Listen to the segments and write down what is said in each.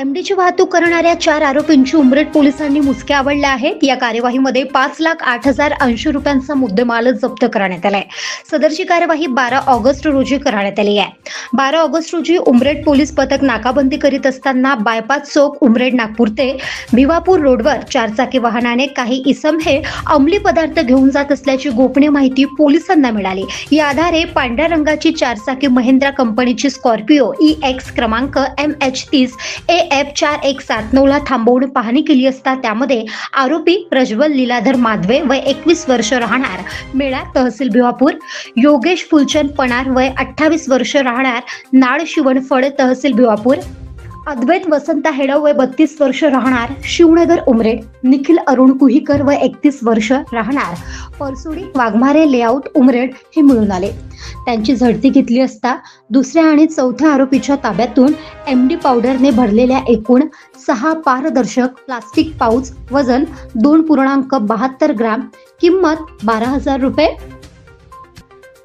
एमडीची वाहतूक करणाऱ्या 4 आरोपींची उमरेड पोलिसांनी मुसक्या आवळल्या आहेत। या कार्यवाहीमध्ये 5,08,080 रुपयांचा मुद्देमाल जप्त करण्यात आलाय। सदरची कार्यवाही 12 ऑगस्ट रोजी करण्यात आली आहे। 12 ऑगस्ट रोजी उमरेड पोलीस पथक नाकाबंदी करीत असताना बायपास चौक उमरेड नागपूर ते भिवापूर रोडवर 4 चाकी वाहनाने काही इसम हे अंमली पदार्थ घेऊन जात असल्याची गोपनीय माहिती पोलिसांना मिळाली। या आधारे पांढऱ्या रंगाची 4 चाकी महिंद्रा कंपनीची स्कॉर्पिओ EX क्रमांक MH30 AF4179 ला थांबवून पाहणी केली असता त्यामध्ये आरोपी प्रज्वल लीलाधर माधवे वय 21 वर्ष राहणार मेळा तहसील भिवापूर, योगेश फुलचंद पणार वय 28 वर्ष राहणार नाळ शिवणफळ तहसील भिवापूर, अद्वैत वसंत हेडव वय 32 वर्ष राहणार शिवनगर उमरेड, निखिल अरुण कुहीकर वय 31 वर्ष राहणार परसुडी वाघमारे लेआउट उमरेड हे मिळून आले। त्यांची झडती घेतली असता दुसऱ्या आणि चौथ्या आरोपीच्या ताब्यातून MD पावडरने भरलेल्या एकूण 6 पारदर्शक प्लास्टिक पाउच वजन 2.72 ग्राम किंमत 12,000 रुपये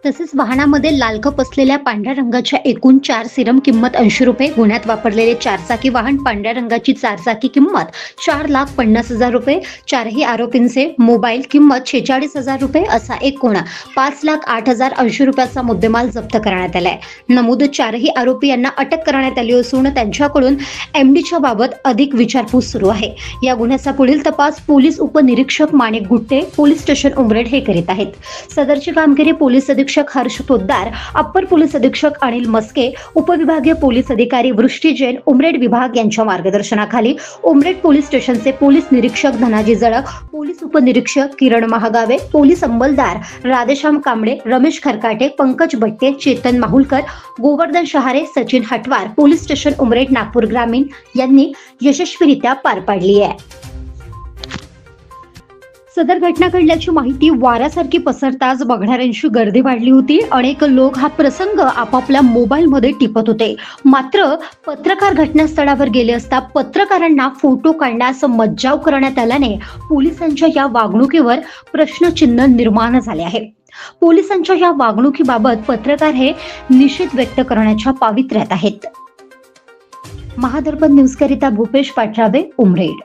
तसेच वाहनामध्ये लाल कप असलेल्या पांढऱ्या रंगाच्या एकूण 4 सिरम किंमत 80 रुपये, गुन्ह्यात वापरलेले 4 चाकी वाहन पांढऱ्या रंगाची 4 चाकी किंमत 4,50,000 रुपये, 4ही आरोपींचे मोबाईल किंमत 46,000 रुपये असा एकूण 5,08,080 रुपयाचा मुद्देमाल जप्त करण्यात आलाय। नमूद 4ही आरोपी यांना अटक करण्यात आली असून त्यांच्याकडून MDच्या बाबत अधिक विचारपूस सुरू आहे। या गुन्ह्याचा पुढील तपास पोलीस उपनिरीक्षक माणिक गुट्टे पोलीस स्टेशन उमरेड हे करीत आहेत। सदरची कामगिरी पोलीस अधीक्षक हर्ष पोद्दार, अप्पर पोलीस अधीक्षक अनिल मस्के, उपविभागीय पोलीस अधिकारी वृष्टी जैन उमरेड विभाग यांच्या मार्गदर्शनाखाली उमरेड पोलीस स्टेशनचे पोलीस निरीक्षक धनाजी जळक, पोलीस उपनिरीक्षक किरण महागावे, पोलीस अंमलदार राधेश्याम कांबळे, रमेश खरकाटे, पंकज बट्टे, चेतन माहुलकर, गोवर्धन शहारे, सचिन हटवार पोलीस स्टेशन उमरेड नागपूर ग्रामीण यांनी यशस्वीरित्या पार पाडली आहे। सदर घटना घडल्याची माहिती वाऱ्यासारखी पसरताच बघणाऱ्यांची गर्दी वाढली होती। अनेक लोक हा प्रसंग आपापल्या मोबाईलमध्ये टिपत होते। मात्र पत्रकार घटनास्थळावर गेले असता पत्रकारांना फोटो काढण्यास मज्जाव करण्यात आल्याने पोलिसांच्या या वागणुकीवर प्रश्नचिन्ह निर्माण झाले आहे। पोलिसांच्या या वागणुकीबाबत पत्रकार हे निषेध व्यक्त करण्याच्या पावित्र्यात आहेत। महादर्पण न्यूज करिता भूपेश पाठराबे उमरेड।